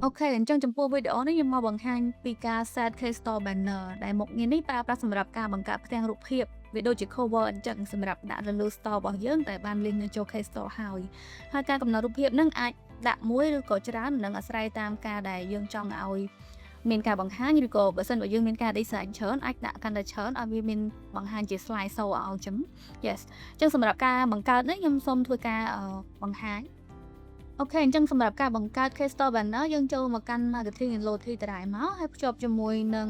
អូខេអញ្ចឹងចំពោះវីដេអូនេះខ្ញុំមកបង្ហាញពីការ set K Store Banner ដែលមុខងារនេះប្រើប្រាស់សម្រាប់ការបង្កើតផ្ទាំងរូបភាពវាដូចជា cover អញ្ចឹងសម្រាប់ដាក់នៅលើ store របស់យើងដែលបានលេងនៅចូល K Store ហើយការកំណត់រូបភាពនឹងអាចដាក់មួយឬក៏ច្រើននឹងអាស្រ័យតាមការដែលយើងចង់ឲ្យមានការបង្ហាញឬក៏បើសិនបើយើងមានការ design ច្រើនអាចដាក់កាន់តែច្រើនឲ្យវាមានបង្ហាញជា slide show ឲ្យអញ្ចឹង yes អញ្ចឹងសម្រាប់ការបង្កើតនេះខ្ញុំសូមធ្វើការបង្ហាញអូខេអញ្ចឹងសម្រាប់ការបង្កើត Case Store Banner យើងចូលមកកាន់ Marketing and Loyalty ដដែលមកហើយភ្ជាប់ជាមួយនឹង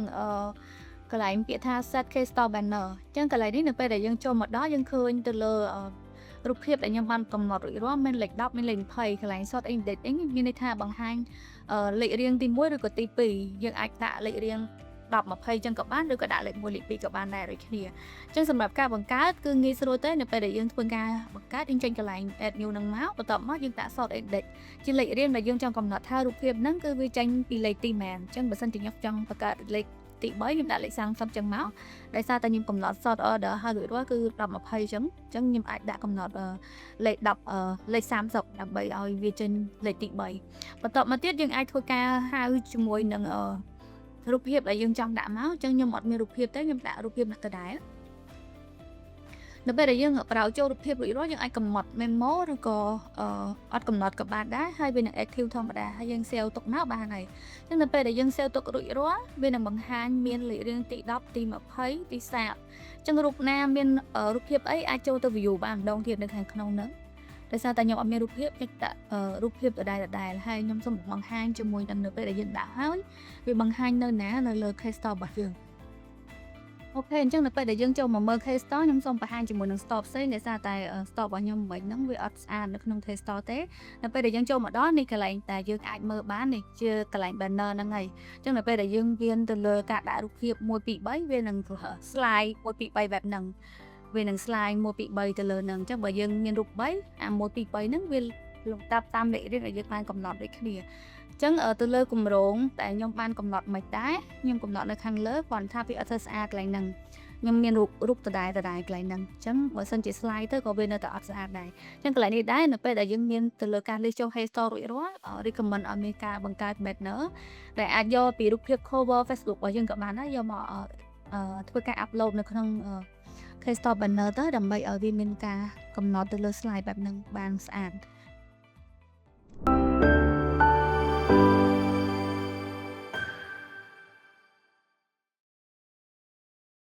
កន្លែងពាក្យថា Set Case Store Banner អញ្ចឹងកន្លែងនេះនៅពេលដែលយើងចូលមកដល់យើងឃើញទៅលើរូបភាពដែលខ្ញុំបានកំណត់រួចរាល់មានលេខ10មានលេខ20កន្លែង Sort Editing មានន័យថាបង្ហាញលេខរៀងទី1ឬក៏ទី2យើងអាចដាក់លេខរៀង10 20ចឹងក៏បានឬក៏ដាក់លេខ1លេខ2ក៏បានដែរដូចគ្នាអញ្ចឹងសម្រាប់ការបង្កើតគឺងាយស្រួលទេនៅពេលដែលយើងធ្វើការបង្កើតយើងចេញកន្លែង add new នឹងមកបន្ទាប់មកយើងដាក់ sort edit ជាលេខរៀងដែលយើងចង់កំណត់ថារូបភាពហ្នឹងគឺវាចេញពីលេខទីមែនអញ្ចឹងបើសិនជាខ្ញុំចង់បង្កើតលេខទី3ខ្ញុំដាក់លេខ30ចឹងមកដោយសារតែខ្ញុំកំណត់ sort order ហើយរួចរាល់គឺ10 20ចឹងខ្ញុំអាចដាក់កំណត់លេខ10លេខ30ដើម្បីឲ្យវាចេញលេខទី3បន្ទាប់មកទៀតយើងអាចធ្វើការហៅជាមួយនឹងរូបភាពដែលយើងចង់ដាក់មកអញ្ចឹងខ្ញុំអត់មានរូបភាពទេខ្ញុំដាក់រូបភាពដដែលនៅពេលដែលយើងប្រើចូលរូបភាពរួចរាល់យើងអាចកំណត់ memo ឬក៏អត់កំណត់ក៏បានដែរហើយវានឹង active ធម្មតាហើយយើង save ទុកមកបានហើយអញ្ចឹងនៅពេលដែលយើង save ទុករួចរាល់វានឹងបង្ហាញមានលេខរៀងទី10ទី20ទី30អញ្ចឹងរូបណាមានរូបភាពអីអាចចូលទៅ view បានម្ដងទៀតនៅខាងក្នុងហ្នឹងដោយសារតែខ្ញុំអត់មានរូបភាពខ្ញុំដាក់រូបភាពដដែលហើយខ្ញុំសូមបង្ហាញជាមួយនឹងនៅពេលដែលយើងដាក់ហើយវាបង្ហាញនៅណានៅលើ Case Store របស់យើងអូខេអញ្ចឹងនៅពេលដែលយើងចូលមកមើល Case Store ខ្ញុំសូមបង្ហាញជាមួយនឹង store ផ្សេងដោយសារតែ store របស់ខ្ញុំមិនហ្នឹងវាអត់ស្អាតនៅក្នុង Case Store ទេនៅពេលដែលយើងចូលមកដល់នេះកន្លែងតែយើងអាចមើលបាននេះជាកន្លែង banner ហ្នឹងហើយអញ្ចឹងនៅពេលដែលយើងវាទៅលើការដាក់រូបភាព1 2 3វានឹង slide 1 2 3បែបហ្នឹងវានឹង slide 1 2 3ទៅលើហ្នឹងអញ្ចឹងបើយើងមានរូប3អា1 2 3ហ្នឹងវាលំដាប់តាមលេខរៀងដែលយើងបានកំណត់ដូចគ្នាអញ្ចឹងទៅលើគម្រោងតែខ្ញុំបានកំណត់មិនដែរខ្ញុំកំណត់នៅខាងលើគាត់ថាវាអត់ធ្វើស្អាតកន្លែងហ្នឹងខ្ញុំមានរូបដដែលកន្លែងហ្នឹងអញ្ចឹងបើសិនជា slide ទៅក៏វានៅតែអត់ស្អាតដែរអញ្ចឹងកន្លែងនេះដែរនៅពេលដែលយើងមានទៅលើការលេខចូល Hey Store រួចរាល់ recommend ឲ្យមានការបង្កើត banner ដែលអាចយកពីរូបភាព cover Facebook របស់យើងក៏បានដែរយកមកធ្វើការ upload នៅក្នុងHey Store banner ទៅដើម្បីឲ្យវាមានការកំណត់ទៅលើ slide បែបហ្នឹងបានស្អាត